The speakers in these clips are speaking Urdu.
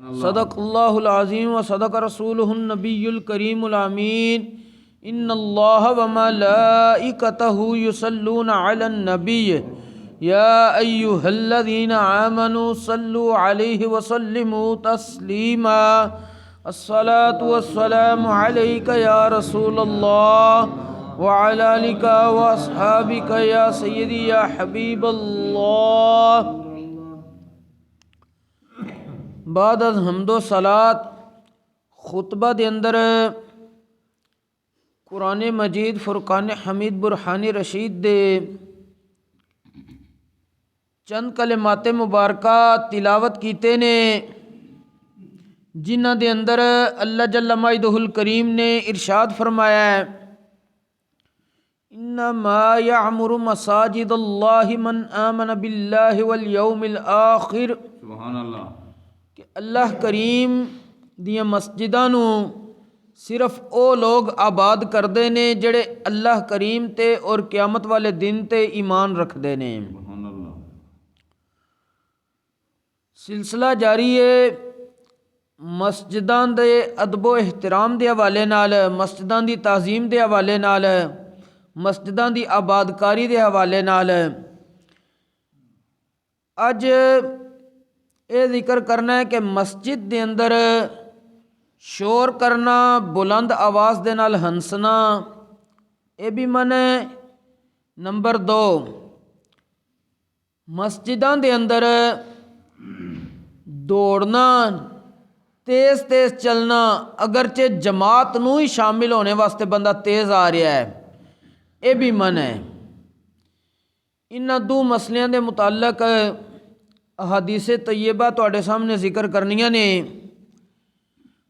صدق اللہ العظیم و صدق رسولہ النبی الکریم الامین ان اللہ و ملائکتہ یصلون علی النبی یا ایہا الذین آمنوا صلوا علیہ وسلموا تسلیما الصلاة والسلام علیک یا رسول اللہ وعلی آلک واصحابک یا سیدی یا حبیب اللہ۔ بعد از حمد و صلات خطبہ دے اندر قرآن مجید فرقان حمید برہانی رشید دے چند کلمات مبارکہ تلاوت کیتے نے، جنہ دے اندر اللہ جل مجدہ الکریم نے ارشاد فرمایا ہے انما یعمر مساجد اللہ من آمن باللہ والیوم الآخر۔ سبحان اللہ۔ کہ اللہ کریم دیاں مسجداں نو صرف او لوگ آباد کردے نے جڑے اللہ کریم تے اور قیامت والے دن تے ایمان رکھدے نے۔ سبحان اللہ۔ سلسلہ جاری ہے مسجداں دے ادب و احترام دے حوالے نال، مسجداں دی تعظیم دے حوالے نال، مسجداں دی آبادکاری دے حوالے نال۔ اج یہ ذکر کرنا ہے کہ مسجد دے اندر شور کرنا، بلند آواز دے نال ہنسنا، یہ بھی منع ہے۔ نمبر 2، مسجداں دے اندر دوڑنا، تیز تیز چلنا، اگرچہ جماعت نو ہی شامل ہونے واسطے بندہ تیز آ رہا ہے، یہ بھی منع ہے۔ انہاں دو مسئلیاں دے متعلق احادیث طیبہ تواڈے سامنے ذکر کرنیاں نے۔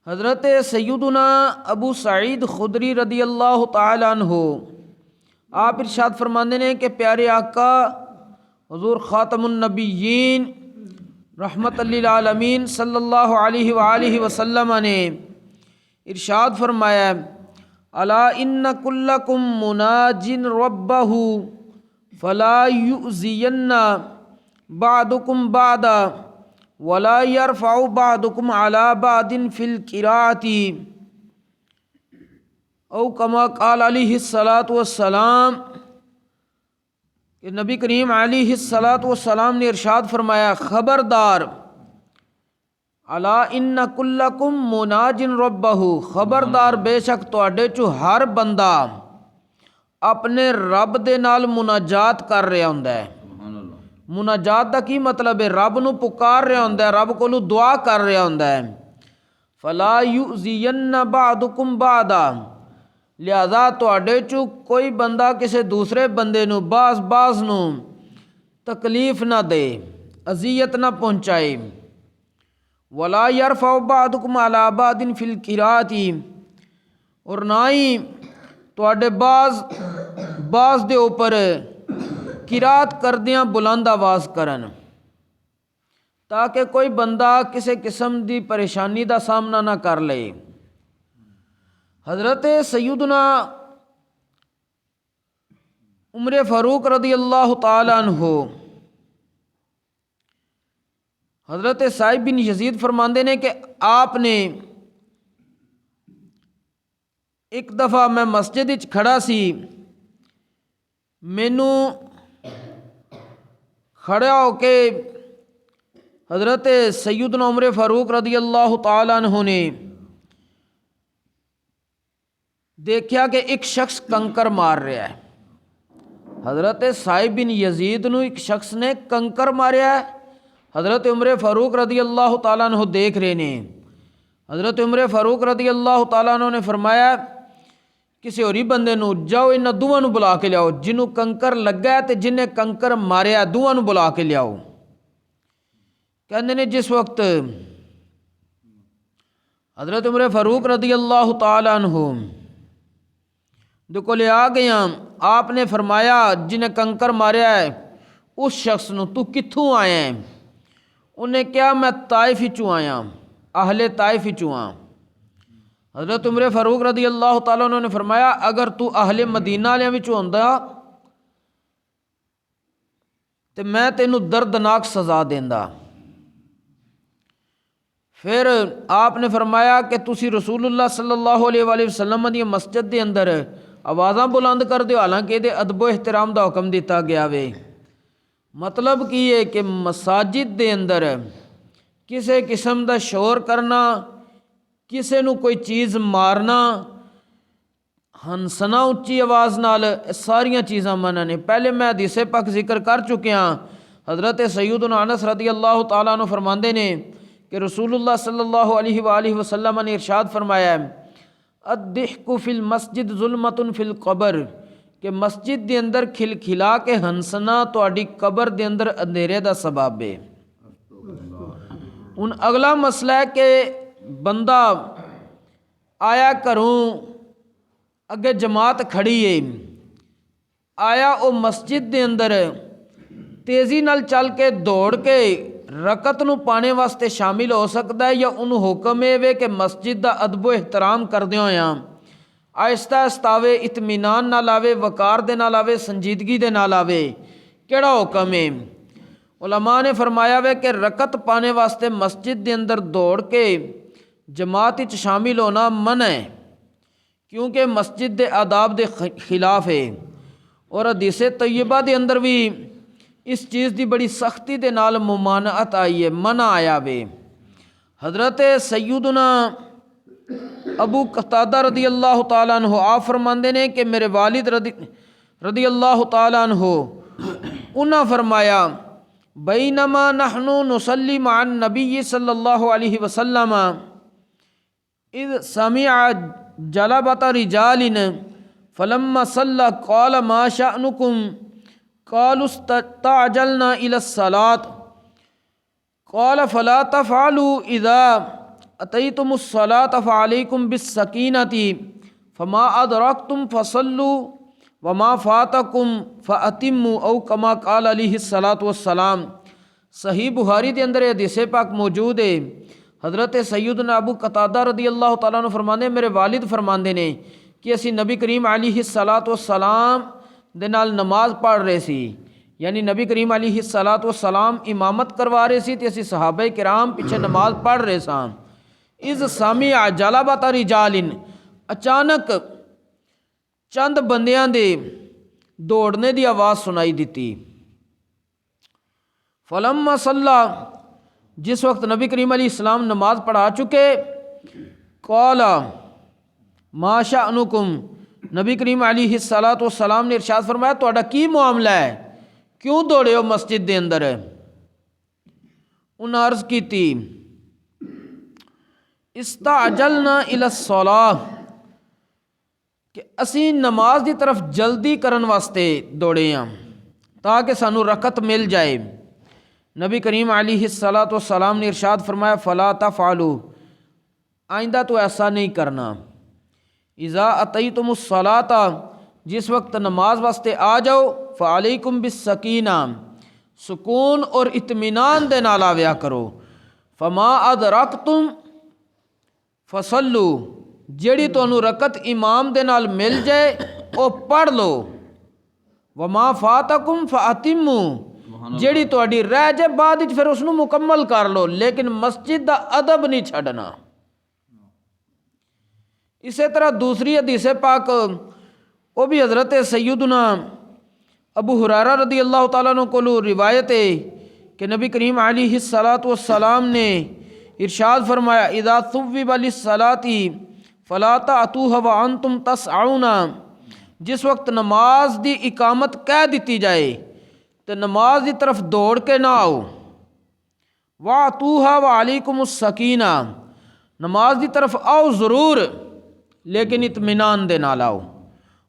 حضرت سیدنا ابو سعید خدری رضی اللہ تعالی عنہ آپ ارشاد فرماندے نے کہ پیارے آقا حضور خاتم النبیین رحمت للعالمین صلی اللہ علیہ وآلہ وسلم نے ارشاد فرمایا الا ان کلکم مناج ربہ فلا یؤذین بعضکم بعضا ولا یرفع بعضکم علی بعض فی القراءۃ او کما قال علیہ الصلاۃ والسلام کہ نبی کریم علیہ الصلاۃ والسلام نے ارشاد فرمایا خبردار الا ان کلکم مناج ربہ، خبردار بے شک تواڈے چوں ہر بندہ اپنے رب دے نال مناجات کر رہا ہوندا ہے۔ مناجات دا کی مطلب ہے؟ رب نو پکار رہا ہوندا ہے، رب کولو دعا کر رہا ہوندا ہے۔ فلا یؤذین بعضکم بعضا، لہذا تواڈے چوں کوئی بندہ کسی دوسرے بندے نو بعض نو تکلیف نہ دے، اذیت نہ پہنچائے۔ ولا یرفع بعضکم علی بعض فی القراءۃ، اور نہ ہی تواڈے بعض دے اوپر قرات کردیاں بلند آواز کرن، تاکہ کوئی بندہ کسی قسم دی پریشانی دا سامنا نہ کر لے۔ حضرت سیدنا عمر فاروق رضی اللہ تعالی عنہ حضرت صاحب بن یزید فرماندے نے کہ آپ نے ایک دفعہ میں مسجد وچ کھڑا سی، مینوں کھڑا ہو کے حضرت سیدنا عمر فاروق رضی اللہ تعالی عنہ نے دیکھا کہ ایک شخص کنکر مار رہا ہے۔ حضرت صاحب بن یزید نو ایک شخص نے کنکر ماریا ہے، حضرت عمر فاروق رضی اللہ تعالیٰ عنہ دیکھ رہے نے۔ حضرت عمر فاروق رضی اللہ تعالیٰ عنہ نے فرمایا کسی ہوری بندے نو جاؤ انہاں دوواں نو بلا کے لیاؤ، جنوں کنکر لگا ہے تے جنہیں کنکر ماریا دوواں نو بلا کے لیاؤ۔ کہندے نے جس وقت حضرت عمر فاروق رضی اللہ تعالیٰ عنہ دے کولے آ گیا، آپ نے فرمایا جنہیں کنکر ماریا ہے اس شخص نو تو کتھوں آیا ہے؟ انہیں کیا میں طائف ہی چوں آیا، اہل طائف ہی چوں آ۔ حضرت عمر فاروق رضی اللہ تعالیٰ عنہ نے فرمایا اگر تو اہل مدینہ والے وچوں ہوندا تے میں تینوں دردناک سزا دیندا۔ پھر آپ نے فرمایا کہ تسی رسول اللہ صلی اللہ علیہ وآلہ وسلم دی مسجد دے اندر آوازاں بلند کر دیو، حالانکہ یہ ادب و احترام دا حکم دیتا گیا وے۔ مطلب کی ہے کہ مساجد دے اندر کسے قسم دا شور کرنا، کسے نو کوئی چیز مارنا، ہنسنا اچھی آواز نال، ساریاں چیزاں منع نے۔ پہلے میں حدیث پاک ذکر کر چکیا، حضرت سیدنا انس رضی اللہ تعالیٰ عنہ فرماندے نے کہ رسول اللہ صلی اللہ علیہ وآلہ وسلم نے ارشاد فرمایا ہے الضحک فی المسجد ظلمۃ فی القبر، کہ مسجد دے اندر کھلکھلا کے ہنسنا تہاڈی قبر دے اندر اندھیرے دا سبب ہے۔ ہن اگلا مسئلہ ہے کہ بندہ آیا گھروں اگے جماعت کھڑی ہے، آیا او مسجد دے اندر تیزی نال چل کے دوڑ کے رکعت نو پانے واسطے شامل ہو سکتا ہے، یا انہوں حکم ہے کہ مسجد دا ادب و احترام کردے ہویاں آہستہ آہستہ آوے، اطمینان نال آوے، وقار دے نال آوے، سنجیدگی دے نال آوے؟ کیڑا حکم ہے؟ علماء نے فرمایا وے کہ رکعت پانے واسطے مسجد دے اندر دوڑ کے جماعت وچ شامل ہونا منع ہے، کیونکہ مسجد دے آداب دے خلاف ہے، اور حدیث طیبہ دے اندر بھی اس چیز دی بڑی سختی دے نال ممانعت آئی ہے، منع آیا وے۔ حضرت سیدنا ابو قتادہ رضی اللہ تعالیٰ عنہ آپ فرماندے نے کہ میرے والد رضی اللہ تعالیٰ عنہ انہاں فرمایا بینما نحن نصلی مع النبی صلی اللہ علیہ وسلم اذ سمع جلبۃ رجال فلما صلی قال ما شأنکم قالوا استعجلنا الى الصلاة قال فلا تفعلوا اذا اتيتم الصلاة فعليكم بالسكينة فما ادركتم فصلوا وما فاتكم فاتموا او كما قال عليه الصلاة والسلام۔ صحیح بخاری دے اندر حدیث پاک موجود ہے۔ حضرت سیدنا ابو قتادہ رضی اللہ تعالیٰ عنہ فرماندے میرے والد فرماندے نے کہ اسی نبی کریم علیہ الصلاۃ والسلام دے نال نماز پڑھ رہے سی، یعنی نبی کریم علیہ الصلاۃ والسلام امامت کروا رہے سی تے اسی صحابہ کرام پیچھے نماز پڑھ رہے ساں۔ اذ سمع جلبۃ رجال، اچانک چند بندیاں دے دوڑنے دی آواز سنائی دیتی۔ فلما صلی، جس وقت نبی کریم علیہ السلام نماز پڑھا چکے، قال ما شأنکم، نبی کریم علیہ الصلاۃ والسلام نے ارشاد فرمایا تہاڈا کی معاملہ ہے، کیوں دوڑے ہو مسجد دے اندر؟ انہاں عرض کیتی استعجلنا الی الصلاۃ، کہ اسی نماز دی طرف جلدی کرن واسطے دوڑے ہاں تاکہ سانو رکعت مل جائے۔ نبی کریم علیہ الصلاۃ والسلام نے ارشاد فرمایا فلا تفعلوا، آئندہ تو ایسا نہیں کرنا۔ اذا اتیتم الصلاۃ، جس وقت نماز واسطے آ جاؤ، فعلیکم بالسکینہ، سکون اور اطمینان دے نال آویا کرو۔ فما ادرکتم فصلو، جیڑی تانوں رکعت امام دے نال مل جائے او پڑھ لو۔ وما فاتکم فاتموا، جیڑی تہاڈی رہ جائے بعد وچ پھر اس نو مکمل کر لو، لیکن مسجد دا ادب نہیں چھڈنا۔ اسی طرح دوسری حدیث پاک وہ بھی حضرت سیدنا ابو ہریرہ رضی اللہ تعالیٰ عنہ کو روایت ہے کہ نبی کریم علیہ الصلاۃ والسلام نے ارشاد فرمایا اذا ثوب للصلاۃ فلا تأتوها وانتم تسعون، جس وقت نماز دی اقامت کہہ دیتی جائے تو نماز دی طرف دوڑ کے نہ آؤ۔ واتوها وعلیکم السکینہ، نماز دی طرف آؤ ضرور لیکن اطمینان دے نال آؤ۔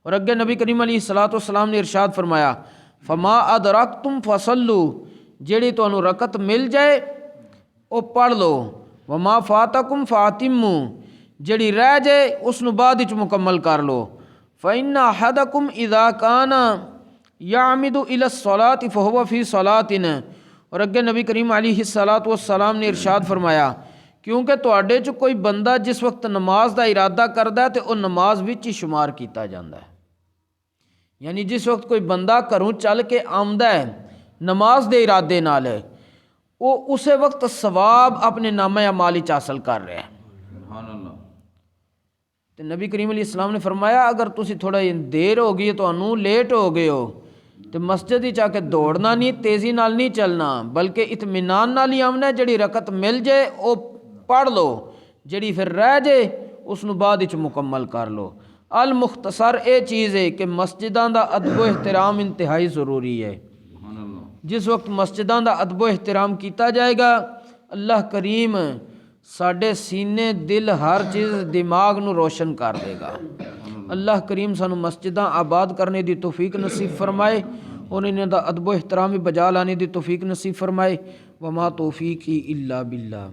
اور اگے نبی کریم علیہ الصلاۃ والسلام نے ارشاد فرمایا فما ادرکتم فصلوا، جیڑی تانوں رکعت مل جائے او پڑھ لو۔ وما فاتکم فاتموا، جیڑی رہ جائے اس نو بعد وچ مکمل کر لو۔ فإن أحدكم إذا كان يعمد إلى الصلاة فهو في صلاة، اور اگے نبی کریم علیہ الصلاۃ والسلام نے ارشاد فرمایا کیونکہ تواڈے چ کوئی بندہ جس وقت نماز دا ارادہ کردا ہے تے او نماز وچ ہی شمار کیتا جاندا ہے، یعنی جس وقت کوئی بندہ گھروں چل کے آمدا ہے نماز دے ارادے نال، وہ اسے وقت ثواب اپنے نامہ اعمال وچ حاصل کر رہے ہیں۔ سبحان اللہ۔ تو نبی کریم علیہ السلام نے فرمایا اگر تسی تھوڑا دیر ہو گئی تو انہوں لیٹ ہو گئے ہو تو مسجد ہی چاہ کے دوڑنا نہیں، تیزی نال نہیں چلنا، بلکہ اطمینان نال ہی آمنا ہے۔ جڑی رکعت مل جائے وہ پڑھ لو، جڑی پھر رہ جائے اس نو بعد وچ مکمل کر لو۔ المختصر اے چیز ہے کہ مسجداں دا ادب و احترام انتہائی ضروری ہے۔ سبحان اللہ۔ جس وقت مسجداں دا ادب و احترام کیتا جائے گا، اللہ کریم ساڈے سینے دل ہر چیز دماغ نو روشن کر دے گا۔ اللہ کریم سانو مسجداں آباد کرنے دی توفیق نصیب فرمائے، اور انہیں دا ادب و احترام بجا لانے دی توفیق نصیب فرمائے۔ وما توفیقی الا باللہ۔